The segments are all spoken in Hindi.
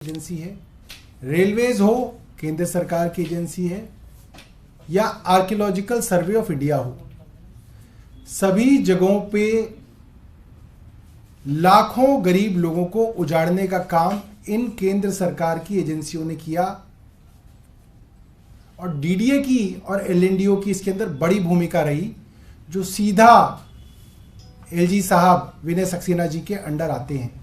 एजेंसी है, रेलवेज हो केंद्र सरकार की एजेंसी है, या आर्कियोलॉजिकल सर्वे ऑफ इंडिया हो, सभी जगहों पे लाखों गरीब लोगों को उजाड़ने का काम इन केंद्र सरकार की एजेंसियों ने किया। और डीडीए की और एलएनडीओ की इसके अंदर बड़ी भूमिका रही, जो सीधा एलजी साहब विनय सक्सेना जी के अंडर आते हैं।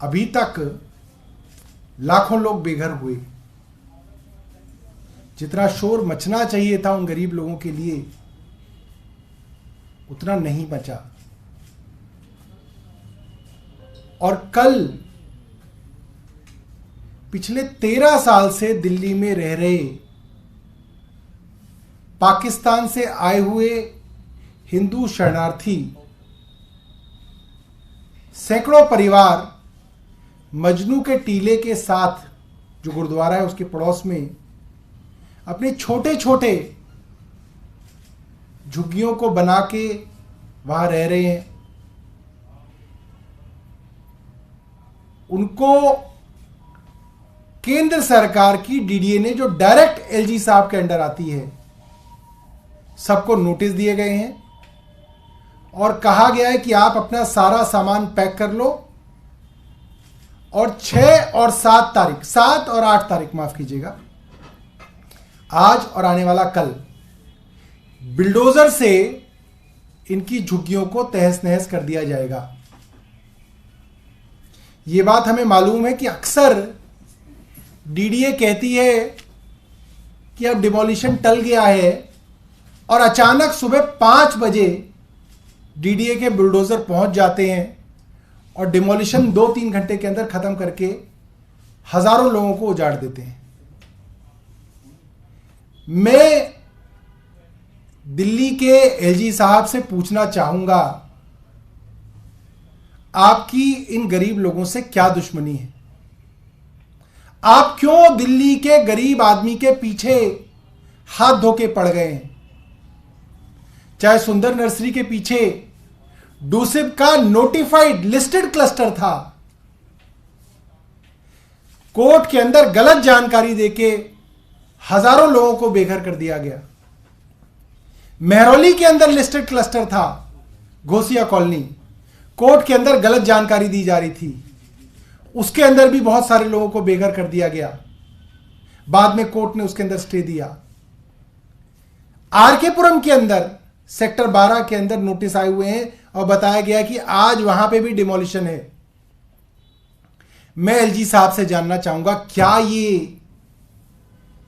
अभी तक लाखों लोग बेघर हुए, जितना शोर मचना चाहिए था उन गरीब लोगों के लिए उतना नहीं मचा। और कल पिछले 13 साल से दिल्ली में रह रहे पाकिस्तान से आए हुए हिंदू शरणार्थी सैकड़ों परिवार मजनू के टीले के साथ, जो गुरुद्वारा है उसके पड़ोस में, अपने छोटे छोटे झुग्गियों को बना के वहां रह रहे हैं। उनको केंद्र सरकार की डीडीए ने, जो डायरेक्ट एलजी साहब के अंडर आती है, सबको नोटिस दिए गए हैं और कहा गया है कि आप अपना सारा सामान पैक कर लो और 6 और 7 और 8 तारीख माफ कीजिएगा, आज और आने वाला कल बिल्डोजर से इनकी झुग्गियों को तहस नहस कर दिया जाएगा। यह बात हमें मालूम है कि अक्सर डीडीए कहती है कि अब डिमोलिशन टल गया है और अचानक सुबह 5 बजे डीडीए के बुलडोजर पहुंच जाते हैं और डिमोलिशन 2-3 घंटे के अंदर खत्म करके हजारों लोगों को उजाड़ देते हैं। मैं दिल्ली के एलजी साहब से पूछना चाहूंगा, आपकी इन गरीब लोगों से क्या दुश्मनी है? आप क्यों दिल्ली के गरीब आदमी के पीछे हाथ धोके पड़ गए हैं? चाहे सुंदर नर्सरी के पीछे डूसिब का नोटिफाइड लिस्टेड क्लस्टर था, कोर्ट के अंदर गलत जानकारी देके हजारों लोगों को बेघर कर दिया गया। मेहरौली के अंदर लिस्टेड क्लस्टर था, घोसिया कॉलोनी, कोर्ट के अंदर गलत जानकारी दी जा रही थी, उसके अंदर भी बहुत सारे लोगों को बेघर कर दिया गया। बाद में कोर्ट ने उसके अंदर स्टे दिया। आरकेपुरम के अंदर सेक्टर 12 के अंदर नोटिस आए हुए हैं और बताया गया कि आज वहां पे भी डिमोलिशन है। मैं एलजी साहब से जानना चाहूंगा, क्या ये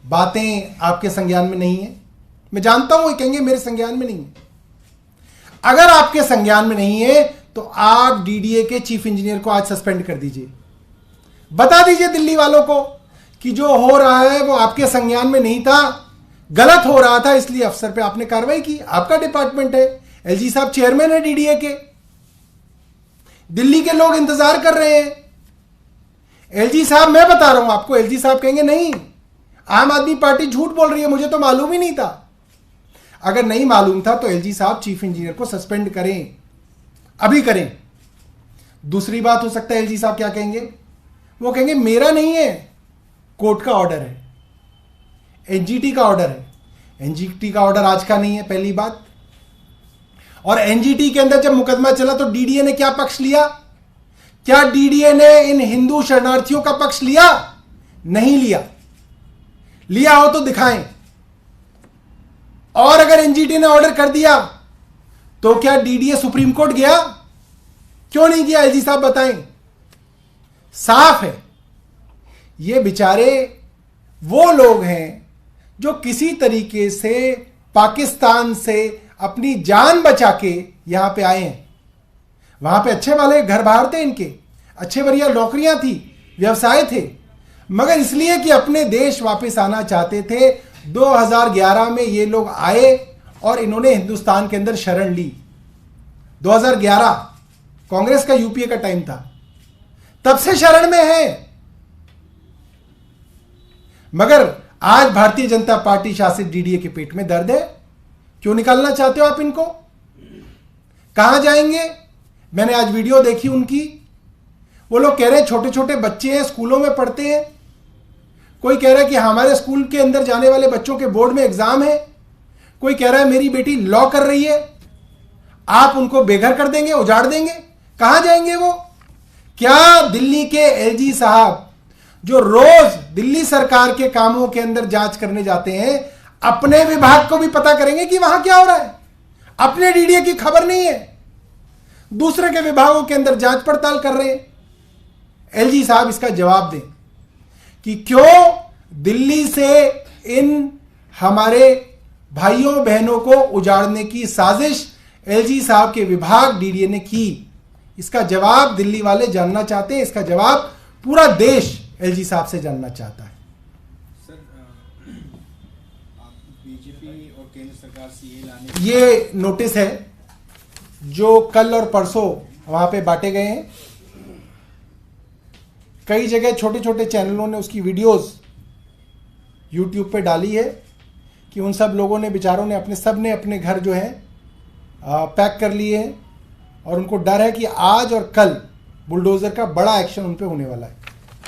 बातें आपके संज्ञान में नहीं है? मैं जानता हूं ये कहेंगे मेरे संज्ञान में नहीं है। अगर आपके संज्ञान में नहीं है तो आप डीडीए के चीफ इंजीनियर को आज सस्पेंड कर दीजिए। बता दीजिए दिल्ली वालों को कि जो हो रहा है वो आपके संज्ञान में नहीं था, गलत हो रहा था, इसलिए अफसर पे आपने कार्रवाई की। आपका डिपार्टमेंट है, एलजी साहब चेयरमैन है डीडीए के। दिल्ली के लोग इंतजार कर रहे हैं। एलजी साहब, मैं बता रहा हूं आपको, एलजी साहब कहेंगे नहीं, आम आदमी पार्टी झूठ बोल रही है, मुझे तो मालूम ही नहीं था। अगर नहीं मालूम था तो एलजी साहब चीफ इंजीनियर को सस्पेंड करें, अभी करें। दूसरी बात हो सकता है एलजी साहब क्या कहेंगे, वो कहेंगे मेरा नहीं है, कोर्ट का ऑर्डर है, एनजीटी का ऑर्डर है। एनजीटी का ऑर्डर आज का नहीं है, पहली बात। और एनजीटी के अंदर जब मुकदमा चला तो डीडीए ने क्या पक्ष लिया? क्या डीडीए ने इन हिंदू शरणार्थियों का पक्ष लिया? नहीं लिया। लिया हो तो दिखाएं। और अगर एनजीटी ने ऑर्डर कर दिया तो क्या डीडीए सुप्रीम कोर्ट गया? क्यों नहीं गया? एलजी साहब बताएं। साफ है, ये बेचारे वो लोग हैं जो किसी तरीके से पाकिस्तान से अपनी जान बचा के यहां पे आए हैं। वहां पे अच्छे वाले घर बाहर थे, इनके अच्छे बढ़िया नौकरियां थी, व्यवसाय थे, मगर इसलिए कि अपने देश वापस आना चाहते थे, 2011 में ये लोग आए और इन्होंने हिंदुस्तान के अंदर शरण ली। 2011 कांग्रेस का यूपीए का टाइम था, तब से शरण में है। मगर आज भारतीय जनता पार्टी शासित डीडीए के पेट में दर्द है। क्यों निकालना चाहते हो आप इनको? कहां जाएंगे? मैंने आज वीडियो देखी उनकी, वो लोग कह रहे हैं छोटे छोटे बच्चे हैं, स्कूलों में पढ़ते हैं। कोई कह रहा है कि हमारे स्कूल के अंदर जाने वाले बच्चों के बोर्ड में एग्जाम है। कोई कह रहा है मेरी बेटी लॉ कर रही है, आप उनको बेघर कर देंगे, उजाड़ देंगे। कहां जाएंगे वो? क्या दिल्ली के एलजी साहब जो रोज दिल्ली सरकार के कामों के अंदर जांच करने जाते हैं, अपने विभाग को भी पता करेंगे कि वहां क्या हो रहा है? अपने डीडीए की खबर नहीं है, दूसरे के विभागों के अंदर जांच पड़ताल कर रहे हैं। एलजी साहब इसका जवाब दें कि क्यों दिल्ली से इन हमारे भाइयों बहनों को उजाड़ने की साजिश एलजी साहब के विभाग डीडीए ने की। इसका जवाब दिल्ली वाले जानना चाहते हैं, इसका जवाब पूरा देश एलजी साहब से जानना चाहता है। सर, बीजेपी और केंद्र सरकार सीए लाने, ये नोटिस है जो कल और परसों वहां पे बांटे गए हैं। कई जगह छोटे छोटे चैनलों ने उसकी वीडियोस यूट्यूब पे डाली है कि उन सब लोगों ने, बेचारों ने अपने घर जो है पैक कर लिए हैं और उनको डर है कि आज और कल बुलडोजर का बड़ा एक्शन उन पे होने वाला है।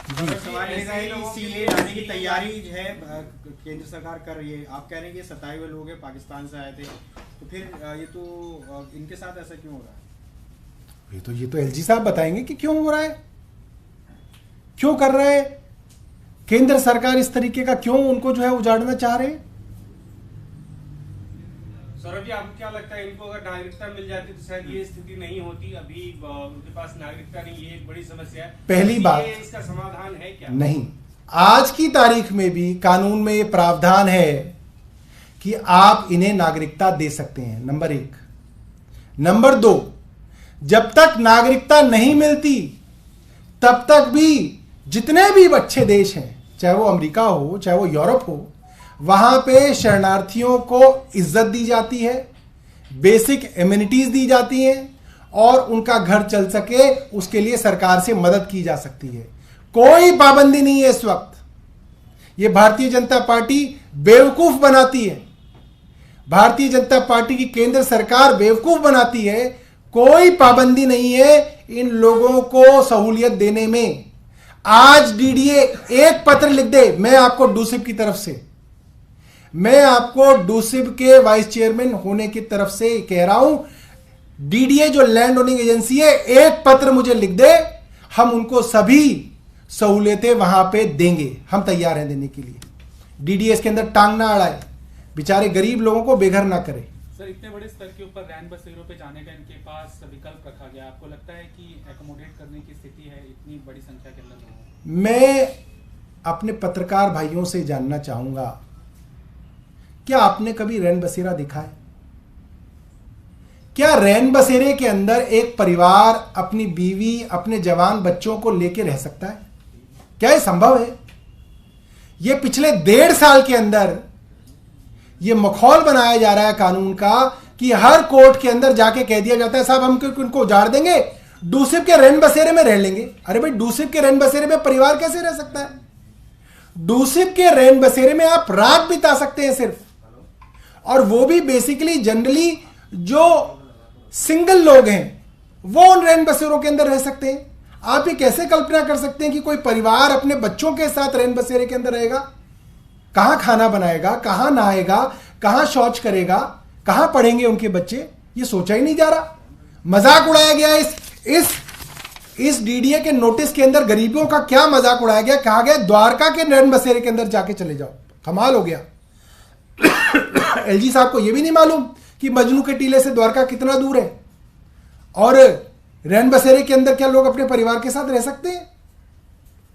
सवाल ये है कि सीए लाने की तैयारी है केंद्र सरकार कर रही है। आप कह रहे हैं कि 27 लोग हैं पाकिस्तान से आए थे, तो फिर ये तो इनके साथ ऐसा क्यों हो रहा है? ये तो एलजी साहब बताएंगे कि क्यों हो रहा है, क्यों कर रहे हैं केंद्र सरकार इस तरीके का, क्यों उनको जो है उजाड़ना चाह रहे हैं। सौरभ जी, आपको क्या लगता है इनको अगर नागरिकता मिल जाती तो शायद ये स्थिति नहीं होती? अभी उनके पास नागरिकता नहीं, ये एक बड़ी समस्या है। पहली बात, इसका समाधान है क्या? नहीं, आज की तारीख में भी कानून में ये प्रावधान है कि आप इन्हें नागरिकता दे सकते हैं, नंबर 1। नंबर 2, जब तक नागरिकता नहीं मिलती तब तक भी जितने भी अच्छे देश हैं, चाहे वो अमेरिका हो चाहे वो यूरोप हो, वहां पे शरणार्थियों को इज्जत दी जाती है, बेसिक एमिनिटीज दी जाती हैं और उनका घर चल सके उसके लिए सरकार से मदद की जा सकती है। कोई पाबंदी नहीं है इस वक्त। ये भारतीय जनता पार्टी बेवकूफ बनाती है, भारतीय जनता पार्टी की केंद्र सरकार बेवकूफ बनाती है। कोई पाबंदी नहीं है इन लोगों को सहूलियत देने में। आज डीडीए एक पत्र लिख दे, मैं आपको डूसिब की तरफ से, मैं आपको डूसिब के वाइस चेयरमैन होने की तरफ से कह रहा हूं, डीडीए जो लैंड ओनिंग एजेंसी है, एक पत्र मुझे लिख दे, हम उनको सभी सहूलियतें वहां पे देंगे, हम तैयार हैं देने के लिए। डीडीए इसके अंदर टांग ना अड़ाए, बेचारे गरीब लोगों को बेघर ना करे। सर, इतने बड़े स्तर के ऊपर रैन बसेरों पे जाने का इनके पास विकल्प रखा गया, आपको लगता है कि एकोमोडेट करने की स्थिति है इतनी बड़ी संख्या के अंदर? मैं अपने पत्रकार भाइयों से जानना चाहूंगा, क्या आपने कभी रैन बसेरा देखा है? क्या रैन बसेरे के अंदर एक परिवार अपनी बीवी, अपने जवान बच्चों को लेकर रह सकता है? क्या यह संभव है? यह पिछले 1.5 साल के अंदर यह मखौल बनाया जा रहा है कानून का कि हर कोर्ट के अंदर जाके कह दिया जाता है साहब हम इनको उजाड़ देंगे, डूसिब के रैन बसेरे में रह लेंगे। अरे भाई, डूसिब के रैन बसेरे में परिवार कैसे रह सकता है? डूसिब के रैन बसेरे में आप रात बिता सकते हैं सिर्फ, और वो भी बेसिकली जनरली जो सिंगल लोग हैं वो उन रैन बसेरों के अंदर रह सकते हैं। आप ये कैसे कल्पना कर सकते हैं कि कोई परिवार अपने बच्चों के साथ रैन बसेरे के अंदर रहेगा? कहां खाना बनाएगा, कहां नहाएगा, कहां शौच करेगा, कहां पढ़ेंगे उनके बच्चे? ये सोचा ही नहीं जा रहा। मजाक उड़ाया गया इस डीडीए के नोटिस के अंदर। गरीबों का क्या मजाक उड़ाया गया, कहा गया द्वारका के रैन बसेरे के अंदर जाके चले जाओ। कमाल हो गया। एलजी साहब को यह भी नहीं मालूम कि मजनू के टीले से द्वारका कितना दूर है, और रैन बसेरे के अंदर क्या लोग अपने परिवार के साथ रह सकते हैं?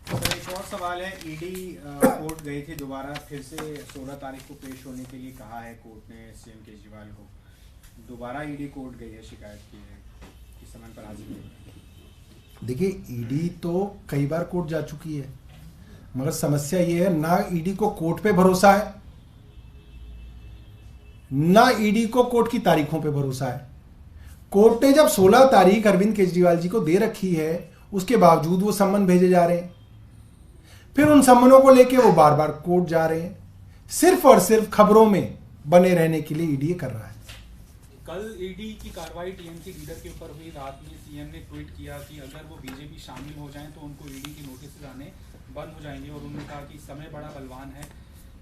तो एक और सवाल है, ईडी कोर्ट गए थे दोबारा, फिर से 16 तारीख को पेश होने के लिए कहा है कोर्ट ने सीएम केजरीवाल को। दोबारा ईडी कोर्ट गई है, शिकायत की है कि समय पर हाजिर नहीं। देखिए, ईडी तो कई बार कोर्ट जा चुकी है, मगर समस्या यह है ना ईडी को कोर्ट पे भरोसा है, ना ईडी को कोर्ट की तारीखों पे भरोसा है। कोर्ट ने जब 16 तारीख अरविंद केजरीवाल जी को दे रखी है, उसके बावजूद वो सम्मन भेजे जा रहे हैं, फिर उन सम्मनों को लेके वो बार बार कोर्ट जा रहे हैं, सिर्फ और सिर्फ खबरों में बने रहने के लिए ईडी कर रहा है। कल ईडी की कार्रवाई टीएमसी लीडर के ऊपर हुई। रात में सीएम ने ट्वीट किया कि अगर वो बीजेपी शामिल हो जाएं तो उनको ईडी के नोटिस आने बंद हो जाएंगे, और उन्होंने कहा कि समय बड़ा बलवान है,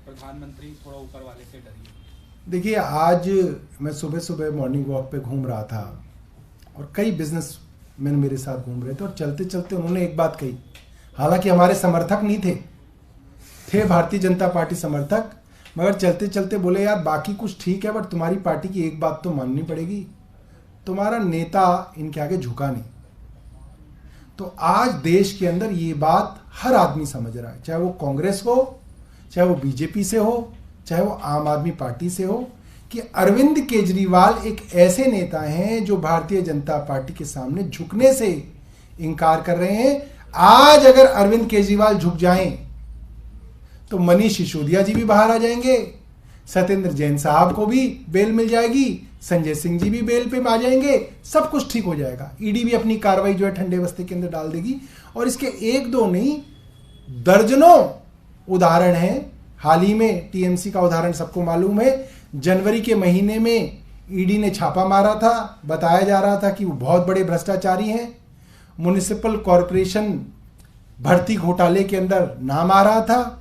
प्रधानमंत्री थोड़ा ऊपर वाले से डरिए। देखिए, आज मैं सुबह सुबह मॉर्निंग वॉक पे घूम रहा था और कई बिजनेस मैन मेरे साथ घूम रहे थे, और चलते चलते उन्होंने एक बात कही। हालांकि हमारे समर्थक नहीं थे भारतीय जनता पार्टी समर्थक, मगर चलते चलते बोले, यार बाकी कुछ ठीक है बट तुम्हारी पार्टी की एक बात तो माननी पड़ेगी, तुम्हारा नेता इनके आगे झुका नहीं। तो आज देश के अंदर ये बात हर आदमी समझ रहा है, चाहे वो कांग्रेस हो, चाहे वो बीजेपी से हो, चाहे वो आम आदमी पार्टी से हो, कि अरविंद केजरीवाल एक ऐसे नेता हैं जो भारतीय जनता पार्टी के सामने झुकने से इनकार कर रहे हैं। आज अगर अरविंद केजरीवाल झुक जाएं तो मनीष सिसोदिया जी भी बाहर आ जाएंगे, सत्येंद्र जैन साहब को भी बेल मिल जाएगी, संजय सिंह जी भी बेल पे आ जाएंगे, सब कुछ ठीक हो जाएगा। ईडी भी अपनी कार्रवाई जो है ठंडे बस्ते के अंदर डाल देगी, और इसके एक दो नहीं दर्जनों उदाहरण हैं। हाल ही में टीएमसी का उदाहरण सबको मालूम है। जनवरी के महीने में ईडी ने छापा मारा था, बताया जा रहा था कि वो बहुत बड़े भ्रष्टाचारी हैं। म्युनिसिपल कॉरपोरेशन भर्ती घोटाले के अंदर नाम आ रहा था।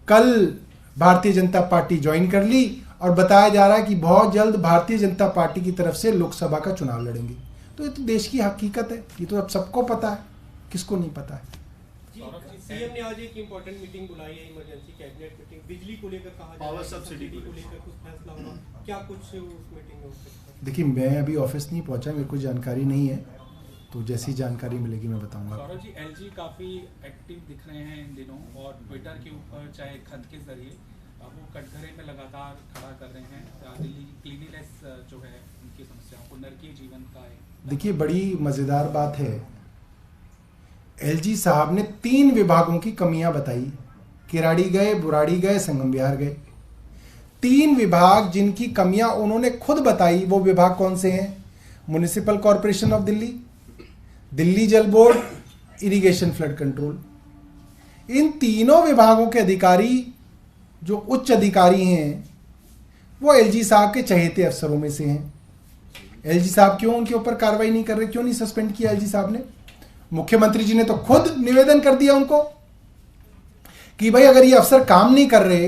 कल भारतीय जनता पार्टी ज्वाइन कर ली और बताया जा रहा है कि बहुत जल्द भारतीय जनता पार्टी की तरफ से लोकसभा का चुनाव लड़ेंगे। तो ये तो देश की हकीकत है, ये तो अब सबको पता है, किसको नहीं पता है। सीएम ने आज एक इम्पोर्टेंट मीटिंग बुलाई है, इमरजेंसी कैबिनेट मीटिंग। बिजली को लेकर कहा जा रहा है, सब्सिडी को लेकर कुछ फैसला होगा, क्या कुछ उस मीटिंग में हो सकता है? देखिए, मैं अभी ऑफिस नहीं पहुंचा, मेरे को जानकारी नहीं है, तो जैसी जानकारी मिलेगी मैं बताऊंगा। सौरभ जी, एलजी काफी एक्टिव दिख रहे हैं इन दिनों, और ट्विटर के ऊपर चाहे खत के जरिए वो कटघरे में लगातार खड़ा कर रहे हैं दिल्ली क्लीनिनेस जो है उनकी समस्याओं को, नरकीय जीवन का है। देखिए, बड़ी मजेदार बात है, एलजी साहब ने 3 विभागों की कमियां बताई। किराड़ी गए, बुराड़ी गए, संगम विहार गए। 3 विभाग जिनकी कमियां उन्होंने खुद बताई, वो विभाग कौन से हैं? Municipal corporation of Delhi, Delhi जल बोर्ड, इरिगेशन फ्लड कंट्रोल। इन तीनों विभागों के अधिकारी जो उच्च अधिकारी हैं वो एलजी साहब के चहेते अफसरों में से हैं। एलजी साहब क्यों उनके ऊपर कार्रवाई नहीं कर रहे, क्यों नहीं सस्पेंड किया एलजी साहब ने? मुख्यमंत्री जी ने तो खुद निवेदन कर दिया उनको कि भाई अगर ये अफसर काम नहीं कर रहे,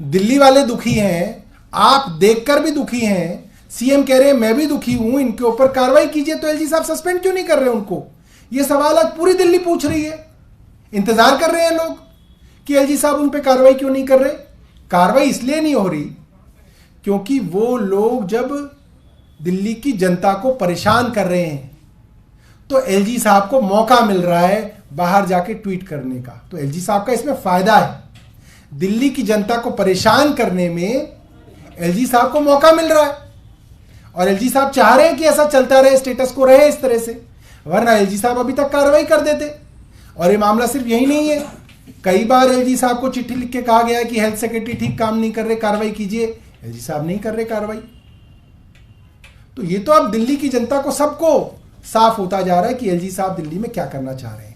दिल्ली वाले दुखी हैं, आप देखकर भी दुखी हैं, सीएम कह रहे हैं मैं भी दुखी हूं, इनके ऊपर कार्रवाई कीजिए, तो एलजी साहब सस्पेंड क्यों नहीं कर रहे उनको? ये सवाल आज पूरी दिल्ली पूछ रही है। इंतजार कर रहे हैं लोग कि एलजी साहब उन पे कार्रवाई क्यों नहीं कर रहे। कार्रवाई इसलिए नहीं हो रही क्योंकि वो लोग जब दिल्ली की जनता को परेशान कर रहे हैं तो एलजी साहब को मौका मिल रहा है बाहर जाके ट्वीट करने का। तो एलजी साहब का इसमें फायदा है। दिल्ली की जनता को परेशान करने में एलजी साहब को मौका मिल रहा है, और एलजी साहब चाह रहे हैं कि ऐसा चलता रहे, स्टेटस को रहे इस तरह से, वरना एलजी साहब अभी तक कार्रवाई कर देते। और ये मामला सिर्फ यही नहीं है, कई बार एलजी साहब को चिट्ठी लिख के कहा गया है कि हेल्थ सेक्रेटरी ठीक काम नहीं कर रहे, कार्रवाई कीजिए। एलजी साहब नहीं कर रहे कार्रवाई। तो ये तो अब दिल्ली की जनता को सबको साफ होता जा रहा है कि एलजी साहब दिल्ली में क्या करना चाह रहे हैं।